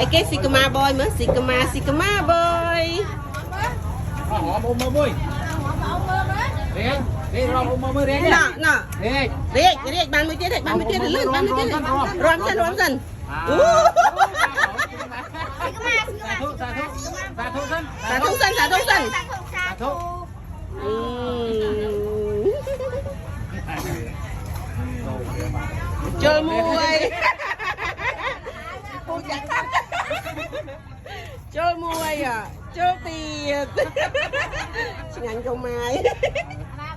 ไอ้เก๊กสิกมาบอยเหมือนสิกมาบอยหอมอมมือบุ้ยเรียกเราอมมือเรียกน่ะเรียกบานมือเจ๊เด็กบานมือเจ๊เด็กลื่นบานมือเจ๊เด็กรวมสันอู้สาธุสันเจอมวยปูจักเจอมวยอ่ะเจอตีชิงันเขาไม้